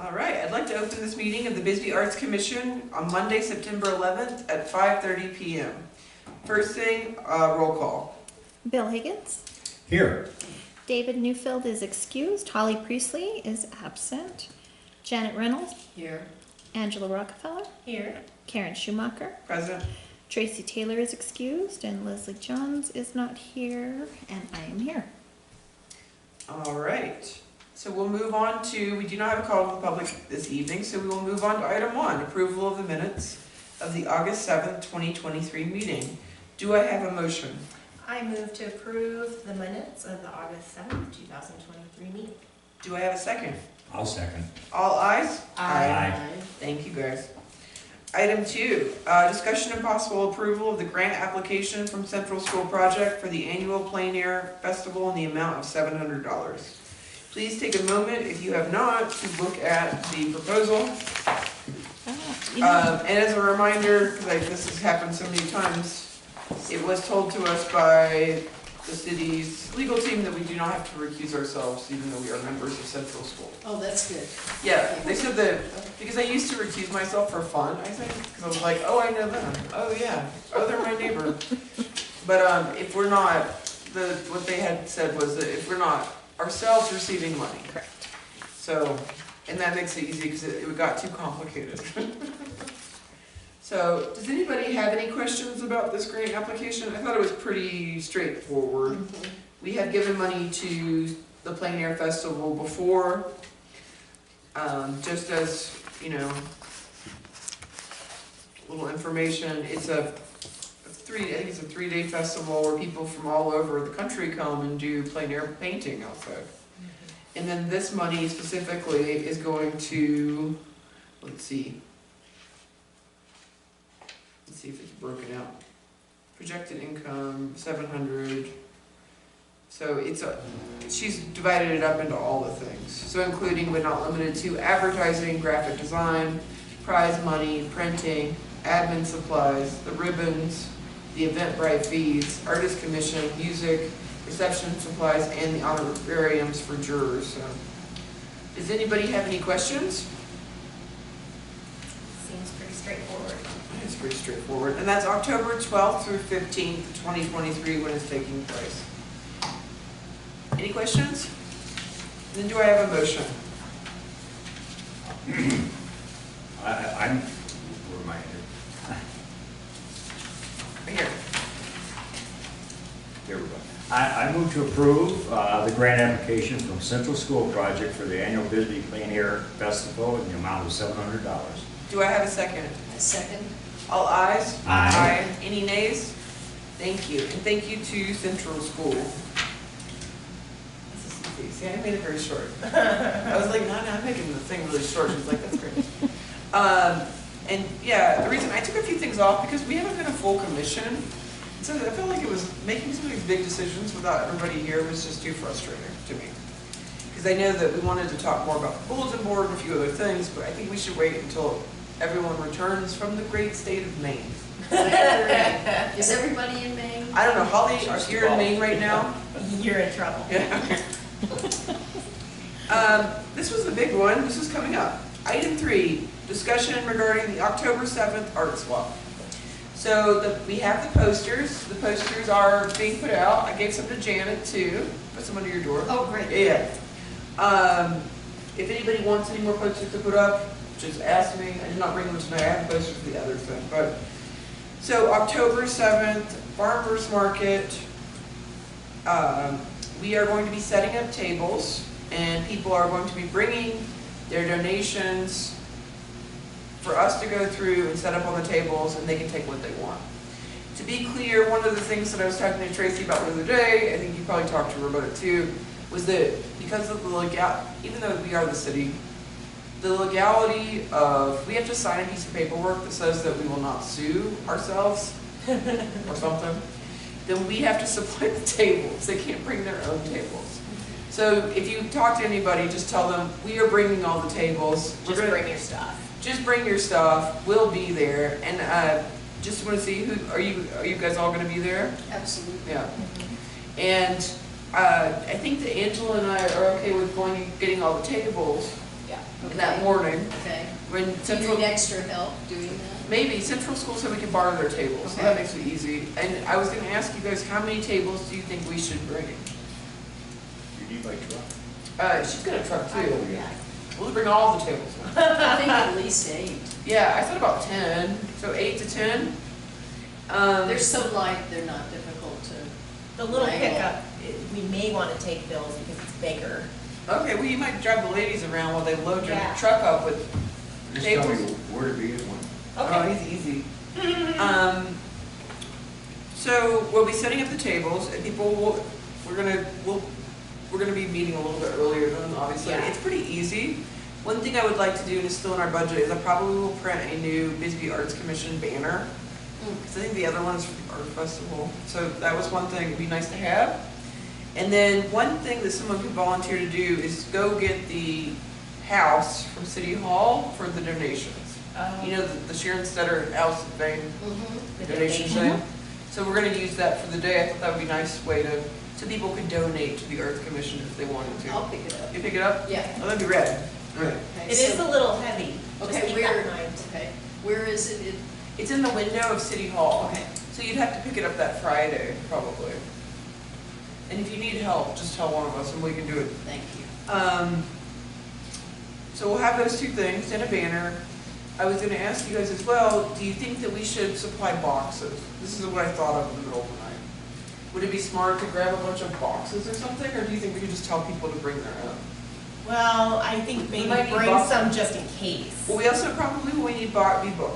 All right, I'd like to open this meeting of the Bisbee Arts Commission on Monday, September 11th at 5:30 p.m. First thing, roll call. Bill Higgins. Here. David Newfield is excused. Holly Priestley is absent. Janet Reynolds. Here. Angela Rockefeller. Here. Karen Schumacher. Present. Tracy Taylor is excused, and Leslie Johns is not here, and I am here. All right, so we'll move on to, we do not have a call to the public this evening, so we will move on to item 1, approval of the minutes of the August 7th, 2023 meeting. Do I have a motion? I move to approve the minutes of the August 7th, 2023 meeting. Do I have a second? I'll second. All ayes? Aye. Thank you, guys. Item 2, discussion and possible approval of the grant application from Central School Project for the annual Plein Air Festival in the amount of $700. Please take a moment, if you have not, to look at the proposal. And as a reminder, because this has happened so many times, it was told to us by the city's legal team that we do not have to recuse ourselves, even though we are members of Central School. Oh, that's good. Yeah, they said that, because I used to recuse myself for fun, I think, because I was like, oh, I know them, oh yeah, oh, they're my neighbor. But if we're not, what they had said was that if we're not ourselves receiving money. Correct. So, and that makes it easy because it got too complicated. So, does anybody have any questions about this grant application? I thought it was pretty straightforward. We had given money to the Plein Air Festival before, just as, you know, little information. It's I think it's a 3-day festival where people from all over the country come and do plein air painting outside. And then this money specifically is going to, let's see if it's broken out. Projected income, 700. So she's divided it up into all the things. So including but not limited to advertising, graphic design, prize money, printing, admin supplies, the ribbons, the Eventbrite fees, artist commission, music, reception supplies, and the honorariums for jurors. So, does anybody have any questions? Seems pretty straightforward. It's pretty straightforward. And that's October 12th through 15th, 2023 when it's taking place. Any questions? Then do I have a motion? I'm reminded. Right here. There we go. I move to approve the grant application from Central School Project for the annual Bisbee Plein Air Festival in the amount of $700. Do I have a second? A second. All ayes? Aye. Any nays? Thank you. And thank you to Central School. This is easy. See, I made it very short. I was like, no, I'm making the thing really short. She was like, that's great. And yeah, the reason I took a few things off because we haven't been a full commission. So I felt like it was making some of these big decisions without everybody here was just too frustrating to me. Because I know that we wanted to talk more about the bulletin board and a few other things, but I think we should wait until everyone returns from the great state of Maine. Is everybody in Maine? I don't know, Holly, you're in Maine right now? You're in trouble. Yeah. This was the big one. This is coming up. Item 3, discussion regarding the October 7th art swap. So we have the posters. The posters are being put out. I gave some to Janet too. Put some under your door. Oh, great. Yeah. If anybody wants any more posters to put up, just ask me. I did not bring them tonight. I have posters for the other thing. But so October 7th, Farmers Market. We are going to be setting up tables, and people are going to be bringing their donations for us to go through and set up on the tables, and they can take what they want. To be clear, one of the things that I was talking to Tracy about the other day, I think you probably talked to her about it too, was that because of the legality, even though we are the city, the legality of, we have to sign a piece of paperwork that says that we will not sue ourselves or something, then we have to supply the tables. They can't bring their own tables. So if you talk to anybody, just tell them, we are bringing all the tables. Just bring your stuff. Just bring your stuff. We'll be there. And just want to see, are you guys all going to be there? Absolutely. Yeah. And I think that Angela and I are okay with getting all the tables. Yeah. that morning. Okay. When Do you Central, need extra help doing that? maybe Central School said we can borrow their tables, so that Okay. makes it easy. And I was gonna ask you guys, how many tables do you think we should bring? You need my truck. She's got a truck too. Yeah. We'll bring all the tables. I think at least 8. Yeah, I thought about 10, so 8 to 10. They're so light, they're not difficult to. The little Right. pickup, we may want to take Bill's because it's bigger. Okay, well, you might drive the ladies around while they load your Yeah. truck up with Just tell me tables. where to be and when. Oh, easy. So we'll be setting up the tables, and people will, we're gonna be meeting a little bit earlier than obviously. Yeah. It's pretty easy. One thing I would like to do, and it's still in our budget, is I probably will print a new Bisbee Arts Commission banner. Because I think the other one is for the art festival. So that was one thing, it'd be nice to have. And then one thing that someone could volunteer to do is go get the house from City Hall for the donations. You know, the Sharon Stetter house thing, Mhm. the donation thing. So we're gonna use that for the day. I thought that would be a nice way to, so people could donate to the Arts Commission if they wanted to. I'll pick it up. You pick it up? Yeah. Oh, that'd be rad. All right. Okay, It so- is a little heavy. Just Okay, keep where, that in mind. okay, where is it? It's in the window of City Hall. Okay. So you'd have to pick it up that Friday, probably. And if you need help, just tell one of us and we can do it. Thank you. So we'll have those 2 things and a banner. I was gonna ask you guys as well, do you think that we should supply boxes? This is what I thought of in the middle of the night. Would it be smart to grab a bunch of boxes or something, or do you think we could just tell people to bring their own? Well, I think maybe might need bring boxes. some just in case. Well, we also probably will need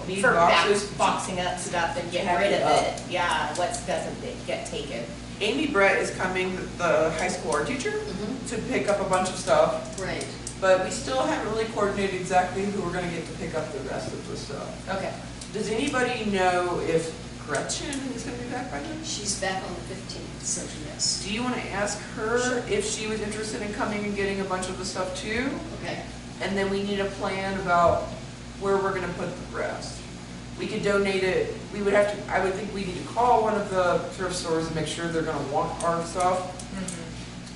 need For boxes. boxing up stuff and getting Pack rid it of up. it. Yeah, what doesn't get taken. Amy Brett is coming, the high school art teacher, Mhm. to pick up a bunch of stuff. Right. But we still haven't really coordinated exactly who we're gonna get to pick up the rest of the stuff. Okay. Does anybody know if Gretchen is gonna be back by then? She's back on the 15th, so yes. Do you wanna ask her Sure. if she was interested in coming and getting a bunch of the stuff too? Okay. And then we need a plan about where we're gonna put the rest. We could donate it, we would have to, I would think we need to call one of the thrift stores and make sure they're gonna want our stuff.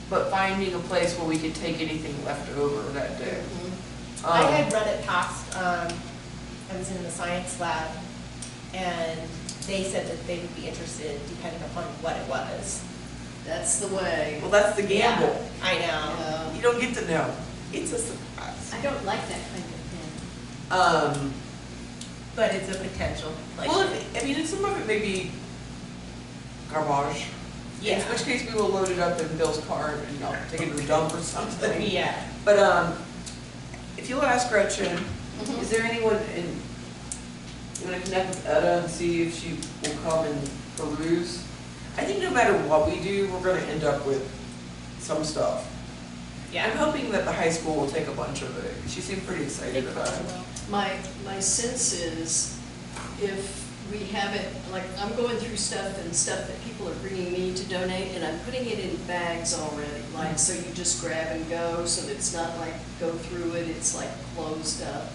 But finding a place where we could take anything left over that day. Mhm. I had run it past, I was in the science lab, and they said that they would be interested depending upon what it was. That's the way. Well, that's the gamble. I know. You don't get to know. It's a surprise. I don't like that kind of thing. But it's a potential. Like, Well, I mean, and some of it may be garbage. yeah. In which case, we will load it up in Bill's car and I'll take it to the dump or something. Yeah. But, if you'll ask Gretchen, Mhm. is there anyone in, you wanna connect with Etta and see if she will come and peruse? I think no matter what we do, we're gonna end up with some stuff. I'm hoping that the high school will take a bunch of it. She seemed pretty excited about it. My sense is if we have it, like, I'm going through stuff and stuff that people are bringing me to donate, and I'm putting it in bags already, like, so you just grab and go, so that it's not like go through it, it's like closed up.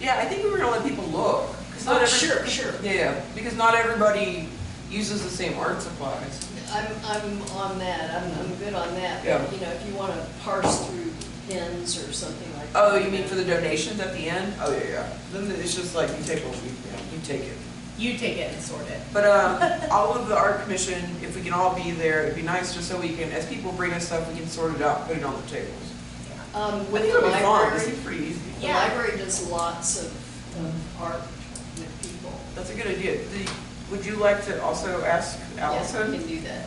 Yeah, I think we were gonna let people look. 'Cause not Oh, every- sure. Yeah, because not everybody uses the same art supplies. I'm on that, I'm good on that. Yeah. But, you know, if you wanna parse through pins or something like that. Oh, you mean for the donations at the end? Oh, yeah. Then it's just like, you take what we, you take it. You take it and sort it. But, all of the art commission, if we can all be there, it'd be nice just so we can, as people bring us stuff, we can sort it out, put it on the tables. I With think the it'll be fun, this library, seems pretty easy. the Yeah. library does lots of art with people. That's a good idea. Would you like to also ask Yes, Allison? we can do that.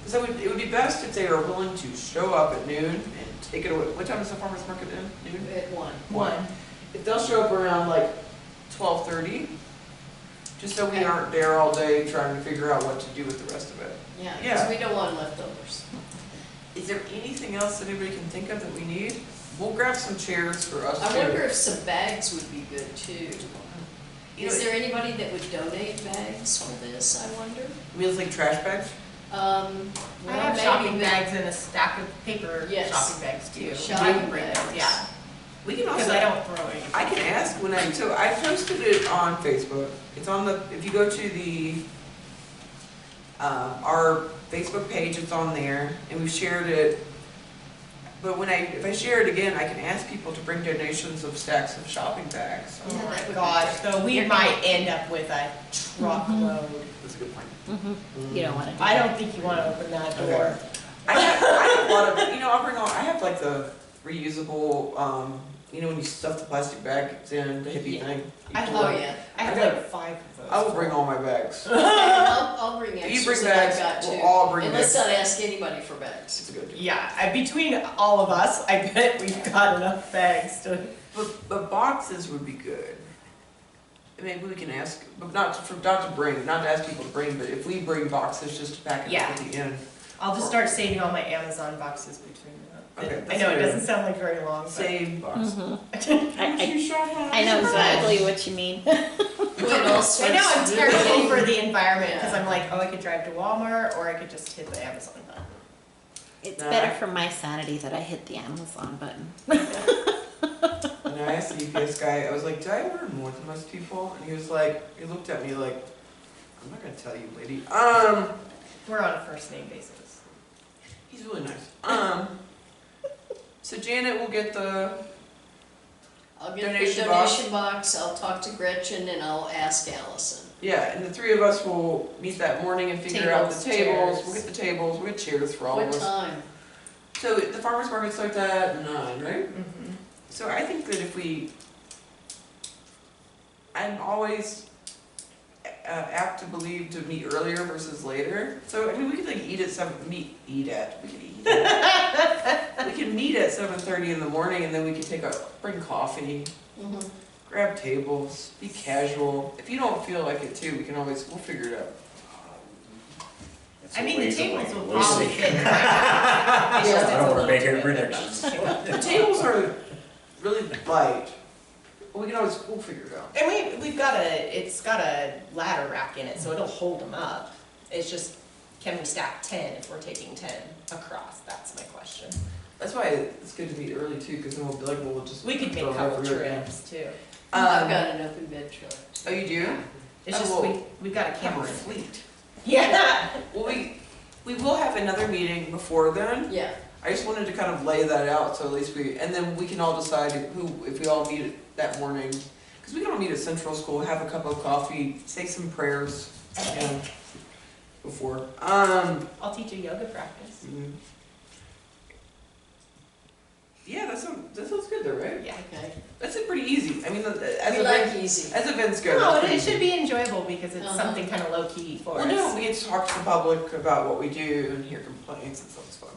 So it would be best if they are willing to show up at noon and take it away. What time is the farmer's market in? Noon? At 1. One. If they'll show up around like 12:30, just so we Okay. aren't there all day trying to figure out what to do with the rest of it. Yeah, Yeah. because we don't want leftovers. Is there anything else that anybody can think of that we need? We'll grab some chairs for us I too. wonder if some bags would be good too. You Is know, there anybody that would donate bags for this, I wonder? meals like trash bags? Well, I have maybe shopping the- bags and a stack of paper Yes. shopping bags too. Shopping I can bring bags. those, yeah. We can Because also. I don't throw anything. I can ask when so I posted it on Facebook. It's on the, if you go to the, our Facebook page, it's on there, and we've shared it. But if I share it again, I can ask people to bring donations of stacks of shopping bags. Oh Yeah, my that would be gosh, great. so we might end up with a truckload. That's a good point. You don't wanna do I that. don't think you wanna open that Okay. door. I have a lot of, I'll bring all, I have like the reusable, when you stuff the plastic bags in, the hippie Yeah. thing. you I pull love it. yeah. I have I got- like 5 of those. I will bring all my bags. I'll bring If you extras bring that I've bags, got we'll too. all bring And let's bags. not ask anybody for bags. It's a good idea. Yeah, between all of us, I bet we've got enough bags to. But boxes would be good. Maybe we can ask, but not to ask people to bring, but if we bring boxes just to pack it Yeah. up at the end. I'll just start saving all my Amazon boxes between that. Okay, I that's know it good. doesn't sound like very long, but. Save boxes. I know exactly what you mean. When all I know starts I'm really- terrible for the environment because Yeah. I'm like, oh, I could drive to Walmart or I could just hit the Amazon button. It's No, better I- for my sanity that I hit the Amazon button. And I asked the UPS guy, I was like, did I order more than most people? And he was like, he looked at me like, I'm not gonna tell you, lady. We're on a first name basis. He's really nice. So Janet will get the, I'll get the Donation box. donation box, I'll talk to Gretchen, and I'll ask Allison. yeah, and the three of us will meet that morning and figure out the Tables, tables. chairs. We'll get the tables, we'll get chairs for all of What us. time? So the farmer's market starts at 9, right? Mm-hmm. So I think that I'm always apt to believe to meet earlier versus later. So I mean, we could like eat at 7. We can meet at 7:30 in the morning, and then we can bring coffee, Mhm. grab tables, be casual. If you don't feel like it too, we'll figure it out. It's I a mean, the ways tables away. will We'll probably see. fit right now. It's just I it's don't a wanna little make too any big. predictions. The tables are really light. But we'll figure it out. And it's got a ladder rack in it, so it'll hold them up. It's just, can we stack 10 if we're taking 10 across? That's my question. That's why it's good to meet early too, because then we'll be like, we'll just. We could make throw a couple everywhere. trips too. I've got an open bed truck. Oh, you do? It's Oh, just, well, we've got a Have a camera. fleet. Yeah. Well, we will have another meeting before then. Yeah, I just wanted to kind of lay that out, so at least and then we can all decide if we all meet that morning. Because we can all meet at Central School, have a cup of coffee, say some prayers, before. I'll teach you yoga practice. Yeah, that sounds good though, right? Yeah. okay. That's pretty easy. I mean, We as like easy. events go. No, that's pretty it should easy. be enjoyable because it's Uh-huh. something kind of low key for Well, us. no, we get to talk to the public about what we do and hear complaints and stuff. It's fun,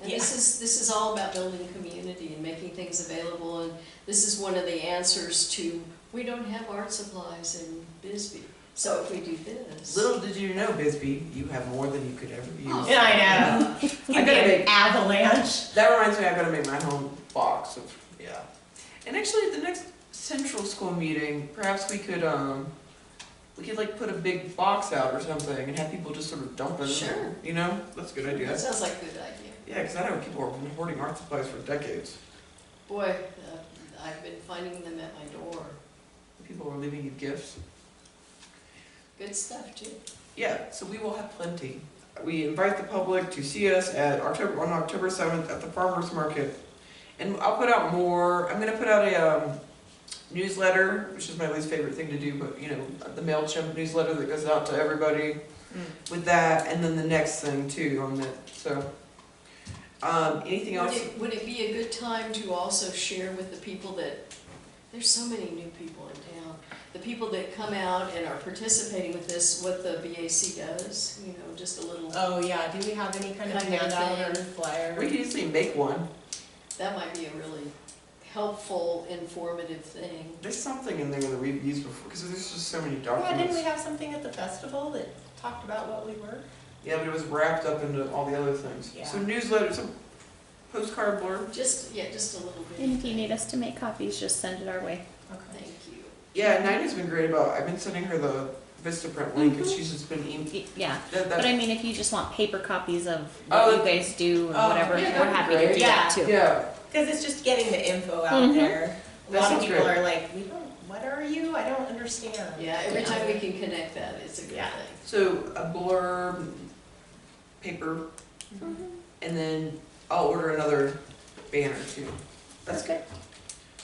And this is all about building community and making things available, and this is one of the answers to, we don't have art supplies in Bisbee, so if we do this. Little did you know, Bisbee, you have more than you could ever use. Oh. Yeah, I know. I Could be gotta an make- avalanche. That reminds me, I gotta make my own box of, And actually, at the next Central School meeting, perhaps we could like put a big box out or something and have people just sort of dump it in Sure. there, you know? That's a good idea. That sounds like a good idea. Yeah, because I know people have been hoarding art supplies for decades. Boy, I've been finding them at my door. People are leaving you gifts. Good stuff, too. Yeah, so we will have plenty. We invite the public to see us on October 7th at the Farmers Market. And I'll put out more, I'm gonna put out a newsletter, which is my least favorite thing to do, but the MailChimp newsletter that goes out to everybody with that, and then the next thing too on that, so. Anything else? Would it be a good time to also share with the people that, there's so many new people in town, the people that come out and are participating with this, what the BAC does, just a little, Oh, yeah. Do we have any kind of Kind of handout or thing. flyer? We could easily make one. that might be a really helpful, informative thing. There's something in there that we've used before, because there's just so many Yeah, documents. didn't we have something at the festival that talked about what we were? Yeah, but it was wrapped up into all the other things. Yeah. So newsletter, some postcard blurb. Just a little And bit. if you need us to make copies, just send it our way. Okay. Thank you. Yeah, Nina's been great about, I've been sending her the Vistaprint link, and she's just been Yeah, that, but I mean, if you just want paper copies of Oh, what you guys do or oh, whatever, yeah, we're that'd be happy to great. do that too. yeah. Because it's just getting the info out Mhm. there. A That lot of sounds people great. are like, what are you? I don't understand. Yeah, every time we can connect that, it's a good Yeah. thing. So a blurb, paper, and then I'll order another banner too. That's good.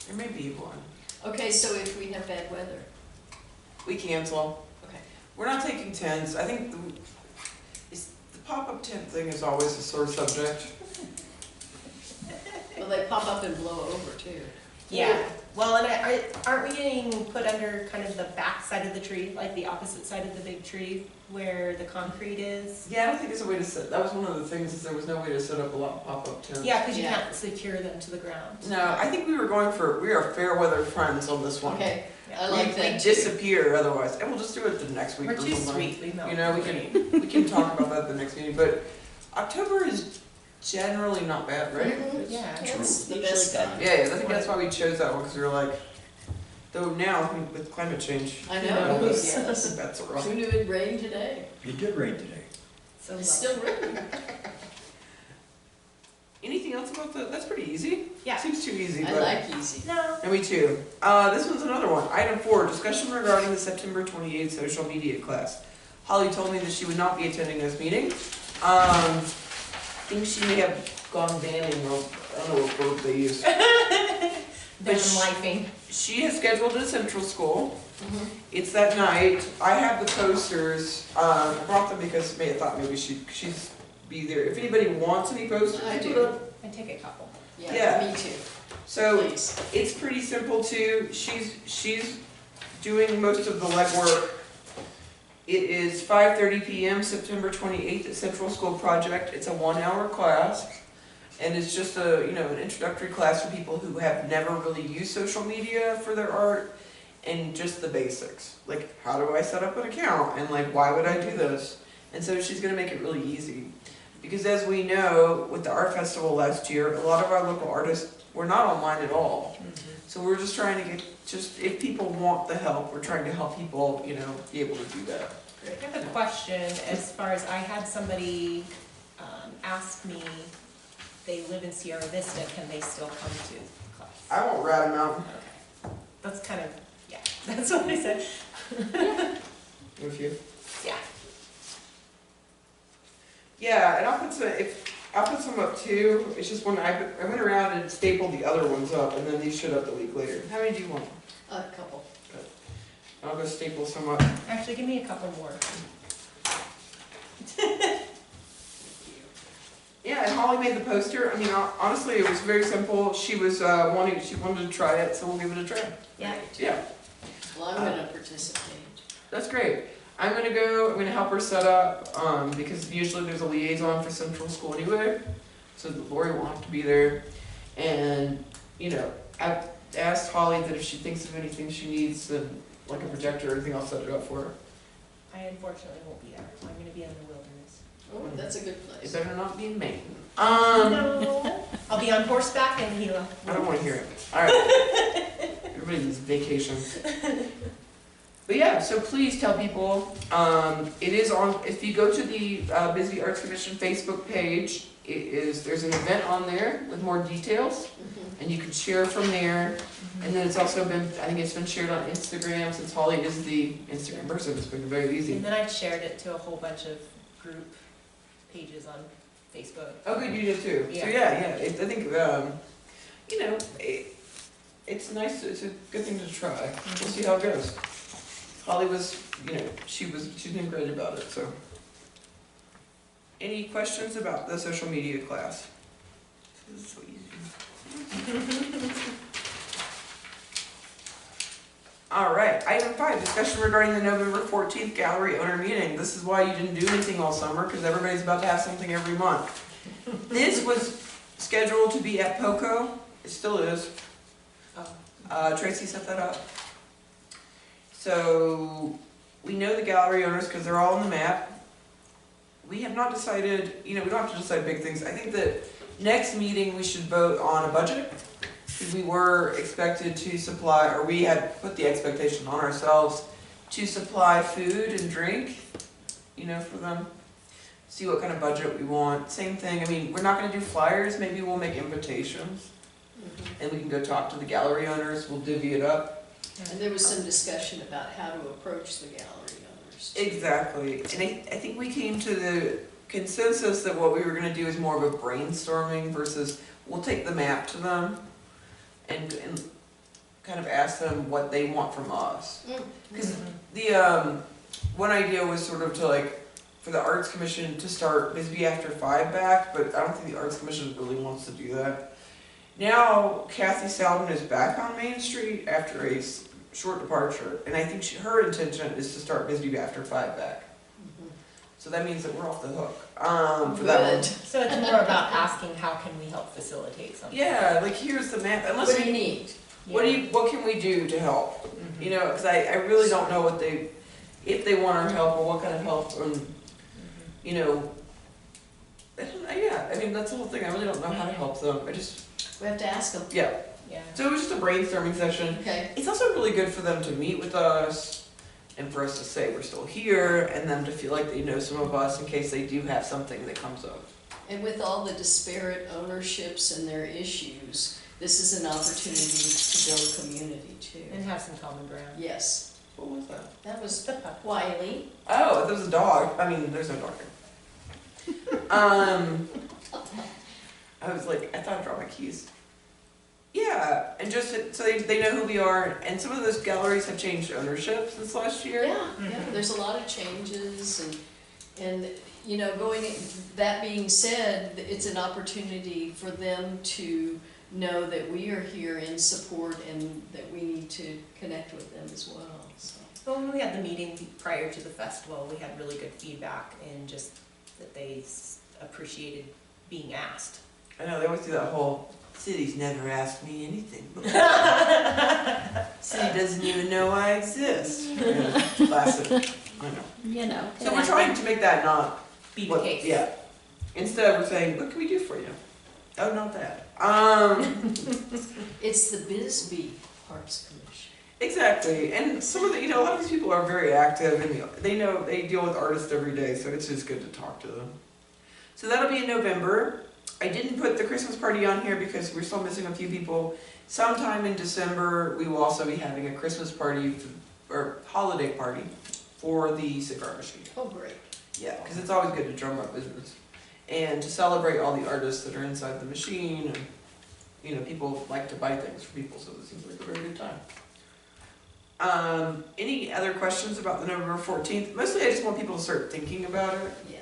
There may be one. Okay, so if we have bad weather, We cancel. okay. We're not taking tents. I think the pop-up tent thing is always a sore subject. Well, they pop up and blow over too. Yeah, well, and aren't we getting put under kind of the back side of the tree, like the opposite side of the big tree where the concrete is? Yeah, I don't think there's a way to set, that was one of the things, is there was no way to set up a lot of pop-up tents. Yeah, because you Yeah. can't secure them to the ground. No, I think we are fair weather friends on this one. Okay, Yeah. I like We that too. disappear otherwise, and we'll just do it the next week. We're or too something. sweet, we melt. You know, we can talk about that at the next meeting, but October is generally not bad, right? Mhm. Yeah. It's the Usually best good. time. Yeah, I think that's why we chose that one, because we were like, though now with climate change. I who know, knows? yes. Bets are off. Who knew it'd rain today? It did rain today. So It's still raining. Anything else about that? That's pretty easy. Yeah. Seems too easy, I but. like easy. No. And me too. This one's another one. Item 4, discussion regarding the September 28th social media class. Holly told me that she would not be attending this meeting. I think she may have gone banning, or I don't know what word they use. They're But lifing. She has scheduled at Central School. Mhm. It's that night. I have the posters. I brought them because I thought maybe she'd be there. If anybody wants any posters, I put do. up. I take a couple. Yeah. Yeah, me too, So please. it's pretty simple too. She's doing most of the legwork. It is 5:30 p.m. September 28th at Central School Project. It's a 1-hour class, and it's just an introductory class for people who have never really used social media for their art, and just the basics, like how do I set up an account, and like why would I do this? And so she's gonna make it really easy, because as we know, with the art festival last year, a lot of our local artists were not online at all. So we're just trying to get, if people want the help, we're trying to help people, be able to do that. I have a question as far as I had somebody ask me, they live in Sierra Vista, can they still come to class? I won't rat them out Okay. That's kind of, yeah, that's what I said. with you. Yeah. Yeah, and I'll put some up too. It's just when I went around and stapled the other ones up, and then these showed up the week later. How many do you want? A couple. I'll go staple some up. Actually, give me a couple more. Yeah, and Holly made the poster. I mean, honestly, it was very simple. She was she wanted to try it, so we'll give it a try. Yeah. Yeah, Well, I'm gonna participate. that's great. I'm gonna help her set up, because usually there's a liaison for Central School anyway, so Lori will have to be there. And, I've asked Holly that if she thinks of anything she needs, then, like a projector or anything, I'll set it up for her. I unfortunately won't be there. I'm gonna be in the wilderness. Oh, that's a good It place. better not be in Maine. No. I'll be on horseback in Gila. I don't wanna hear it. Alright. Everybody needs vacation. But yeah, so please tell people, it is on, if you go to the Bisbee Arts Commission Facebook page, there's an event on there with more details, Mhm. and you can share from there. And then it's also been, I think it's been shared on Instagram, since Holly is the Instagram person, it's been very easy. And then I shared it to a whole bunch of group pages on Facebook. Oh, good, you did too. So Yeah. I think, it's nice, it's a good thing to try. We'll see how it goes. Holly was, she's been great about it, so. Any questions about the social media class? This is so easy. All right, item 5, discussion regarding the November 14th gallery owner meeting. This is why you didn't do anything all summer, because everybody's about to have something every month. This was scheduled to be at POCO, it still is. Oh. Tracy set that up. So, we know the gallery owners because they're all on the map. We have not decided, we don't have to decide big things. I think that next meeting we should vote on a budget. Because we were expected to supply, or we had put the expectation on ourselves to supply food and drink, for them. See what kind of budget we want. Same thing, we're not gonna do flyers, maybe we'll make invitations. Mhm. And we can go talk to the gallery owners, we'll divvy it up. And there was some discussion about how to approach the gallery owners. Exactly, and I think we came to the consensus that what we were gonna do is more of a brainstorming versus we'll take the map to them and kind of ask them what they want from us. Because the, one idea was sort of to like, for the Arts Commission to start Bisbee After 5 back, but I don't think the Arts Commission really wants to do that. Now Kathy Salvin is back on Main Street after a short departure, and I think her intention is to start Bisbee After 5 back. So that means that we're off the hook for that one. Good. So it's more about asking how can we help facilitate something? Yeah, like here's the map. Unless What do you need? what can we do to help? You know, because I really don't know if they want our help or what kind of help, you know, I mean, that's the whole thing. I really don't know how to help them. We have to ask them. Yeah. Yeah. So it was just a brainstorming session. Okay. It's also really good for them to meet with us and for us to say we're still here and them to feel like they know some of us in case they do have something that comes up. And with all the disparate ownerships and their issues, this is an opportunity to build community too. And have some common ground. Yes, What was that? that was Wiley. Oh, there was a dog. I mean, there's no dog here. I was like, I thought I dropped my keys. Yeah, and just so they know who we are, and some of those galleries have changed ownership since last year. Yeah, there's a lot of changes and you know, that being said, it's an opportunity for them to know that we are here in support and that we need to connect with them as well, so. Well, when we had the meeting prior to the festival, we had really good feedback and just that they appreciated being asked. I know, they always do that whole, city's never asked me anything before. City doesn't even know I exist. Yeah, classic, I know. You know. So we're trying to make that not Be the case. Yeah. Instead we're saying, what can we do for you? Oh, not that. It's the Bisbee Arts Commission. Exactly, and some of the, a lot of these people are very active and they know, they deal with artists every day, so it's just good to talk to them. So that'll be in November. I didn't put the Christmas party on here because we're still missing a few people. Sometime in December, we will also be having a Christmas party, or holiday party, for the cigar machine. Oh, great. Yeah, because it's always good to drum up business. And to celebrate all the artists that are inside the machine, and, people like to buy things for people, so this seems like a very good time. Any other questions about the November 14th? Mostly I just want people to start thinking about it. Yeah.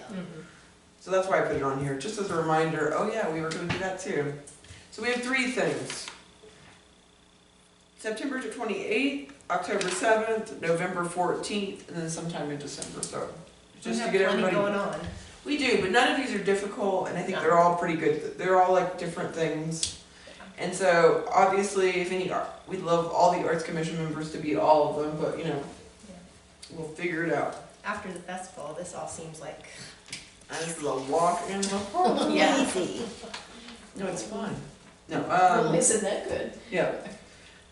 So that's why I put it on here, just as a reminder, oh yeah, we were going to do that too. So we have 3 things. September 28th, October 7th, November 14th, and then sometime in December, so just to get everybody. going on. We do, but none of these are difficult, and I think No. they're all pretty good. They're all like different things. And so, obviously, if any, we'd love all the Arts Commission members to be all of them, but we'll figure it out. After the festival, this all seems like And this is a walk in the park. yeah. Easy. No, it's fun. No, Well, isn't that good? yeah.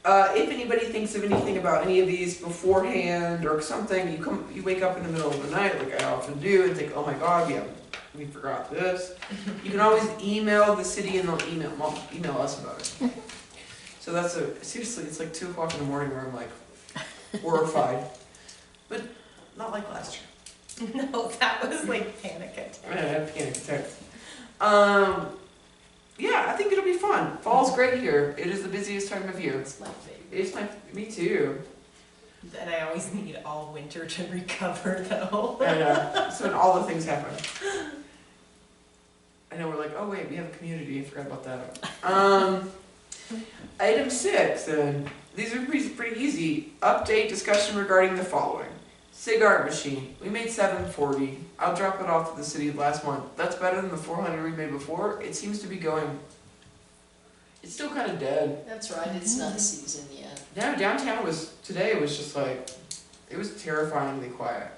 If anybody thinks of anything about any of these beforehand or something, you wake up in the middle of the night, like I often do, and think, oh my God, we forgot this. You can always email the city and they'll email us about it. So that's seriously, it's like 2 o'clock in the morning where I'm like horrified, but not like last year. No, that was like panic attack. I had panic attacks. Yeah, I think it'll be fun. Fall's great here. It is the busiest time of year. It's my favorite. Me too. And I always need all winter to recover though. And so when all the things happen. I know we're like, oh wait, we have a community. I forgot about that. Item 6, then. These are pretty easy. Update discussion regarding the following. Cigar machine. We made $740. I'll drop it off to the city last month. That's better than the $400 we made before. It seems to be going. It's still kind of dead. That's right, it's not season yet. No, downtown today was just like, it was terrifyingly quiet.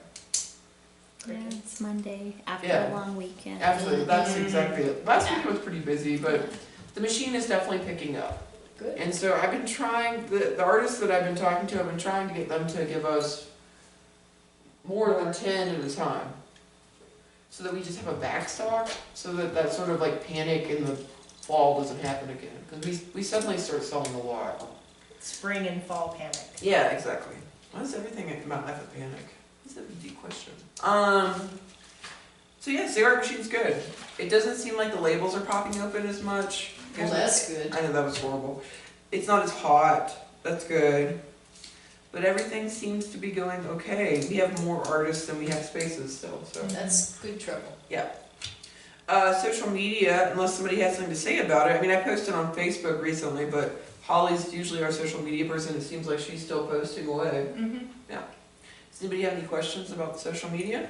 Yeah, it's Monday after Yeah. a long weekend. Absolutely, that's exactly it. Last week was pretty busy, but the machine is definitely picking up. Good. And so I've been trying, the artists that I've been talking to, I've been trying to get them to give us more than 10 at a time. So that we just have a backstock, so that sort of like panic in the fall doesn't happen again. Because we suddenly start selling a lot. Spring and fall panic. Yeah, exactly. Why does everything about life a panic? That's a deep question. So yeah, cigar machine's good. It doesn't seem like the labels are popping open as much. Well, that's good. I know that was horrible. It's not as hot, that's good. But everything seems to be going okay. We have more artists than we have spaces still, so. That's good trouble. Yeah. Social media, unless somebody has something to say about it. I mean, I posted on Facebook recently, but Holly's usually our social media person. It seems like she's still posting away. Mm-hmm. Yeah. Does anybody have any questions about the social media?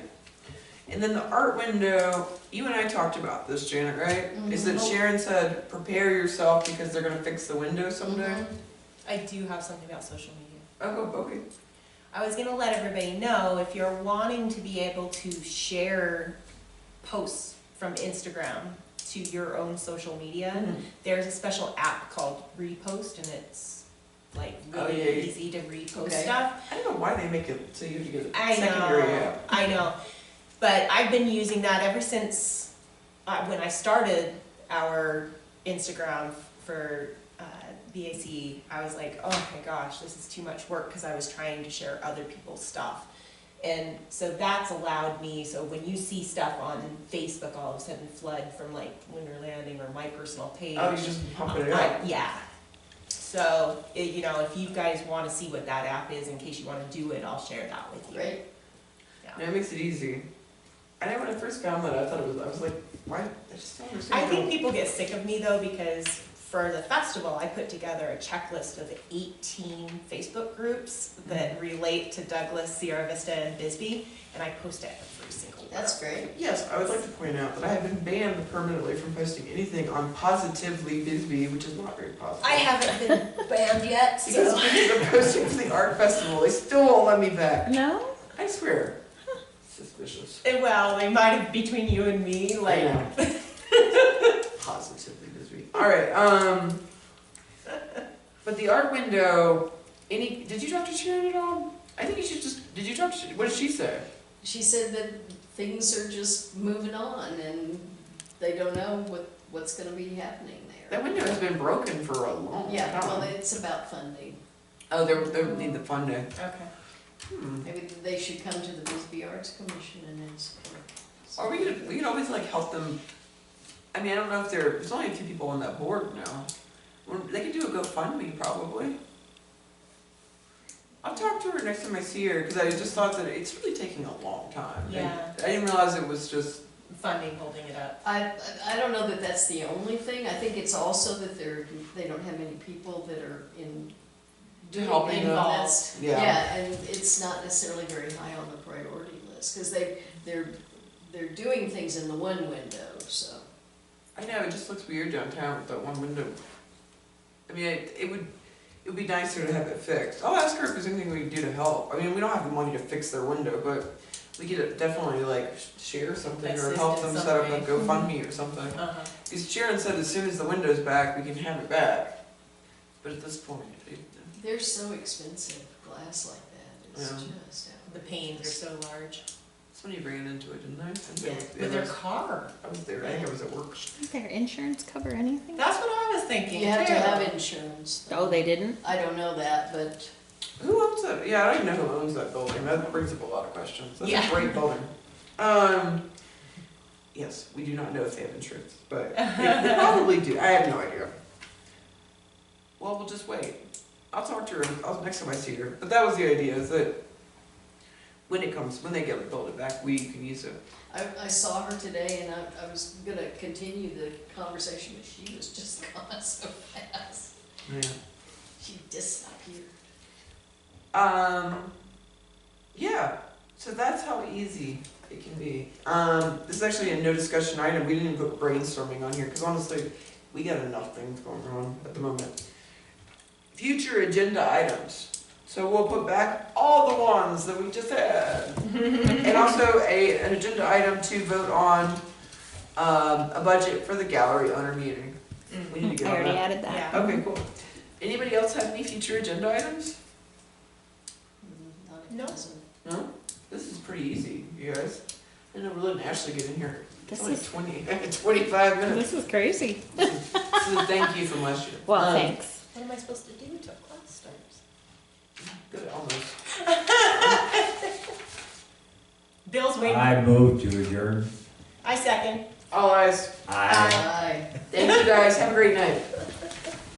And then the art window, you and I talked about this, Janet, right? Is that Sharon said, prepare yourself because they're gonna fix the window someday? I do have something about social media. Oh, okay. I was gonna let everybody know, if you're wanting to be able to share posts from Instagram to your own social media, Mhm. there's a special app called Repost, and it's like Oh, really yeah, yeah. easy to repost Okay. stuff. I don't know why they make it so you have to get a I secondary know, app. I know, but I've been using that ever since, when I started our Instagram for BAC, I was like, oh my gosh, this is too much work, because I was trying to share other people's stuff. And so that's allowed me, so when you see stuff on Facebook all of a sudden flood from like Lunar Landing or my personal page. Oh, you just pump it out. Yeah. So, you know, if you guys wanna see what that app is, in case you wanna do it, I'll share that with you. Great. Yeah, it makes it easy. I know when I first found that, I was like, why? I just don't understand. I think people get sick of me though, because for the festival, I put together a checklist of 18 Facebook groups that relate to Douglas, Sierra Vista, and Bisbee, and I post it every single one. That's great. Yes, I would like to point out that I have been banned permanently from posting anything on Positively Bisbee, which is not very positive. I haven't been banned yet, Because so. I'm posting for the art festival, they still won't let me back. No? I swear. Suspicious. Well, they might have, between you and me, I like, know. Positively Bisbee. Alright, but the art window, did you talk to Sharon at all? I think you should just, did you talk to, what did she say? She said that things are just moving on and they don't know what's gonna be happening there. That window has been broken for a long time. Yeah, well, it's about funding. Oh, they need the funding. okay. Maybe they should come to the Bisbee Arts Commission and ask for. Or we could always like help them. I mean, I don't know if there's only a few people on that board now. They could do a GoFundMe probably. I'll talk to her next time I see her, because I just thought that it's really taking a long time. Yeah. I didn't realize it was just, Funding holding it up. I don't know that that's the only thing. I think it's also that they don't have many people that are in. Helping them. involved. Yeah. Yeah, and it's not necessarily very high on the priority list, because they're doing things in the one window, so. I know, it just looks weird downtown with that one window. I mean, it would be nicer to have it fixed. I'll ask her if there's anything we can do to help. I mean, we don't have the money to fix their window, but we could definitely like share something or Assist help in them some set up way. a GoFundMe or something. Uh-huh. Because Sharon said as soon as the window's back, we can have it back. But at this point, They're so expensive, glass like that, it's Yeah. just. The panes are so large. somebody ran into it, didn't they? Yeah, with their car. I was there, I think I was at work. Did their insurance cover anything? That's what I was thinking, You have to too. have insurance. though. Oh, they didn't? I don't know that, but Who owns that? Yeah, I don't even know who owns that building. That brings up a lot of questions. That's Yeah. a great building. Yes, we do not know if they have insurance, but they probably do. I have no idea. Well, we'll just wait. I'll talk to her next time I see her. But that was the idea, is that when they get it built back, we can use it. I saw her today and I was gonna continue the conversation, but she was just gone so fast. Yeah. She disappeared. Yeah, so that's how easy it can be. This is actually a no discussion item. We didn't even put brainstorming on here, because honestly, we got enough things going on at the moment. Future agenda items. So we'll put back all the ones that we just had. And also an agenda item to vote on a budget for the gallery owner meeting. We need to I get on already that. added that. Yeah. Okay, cool. Anybody else have any future agenda items? Not at No. present. No? This is pretty easy, you guys. I know we're letting Ashley get in here. It's This only is- 25 minutes. This was crazy. This is a thank you from last year. Well, thanks. What am I supposed to do till class starts? Good, almost. Bill's waiting. I move to adjourn. I second. All ayes. Aye. Aye. Thank you guys. Have a great night.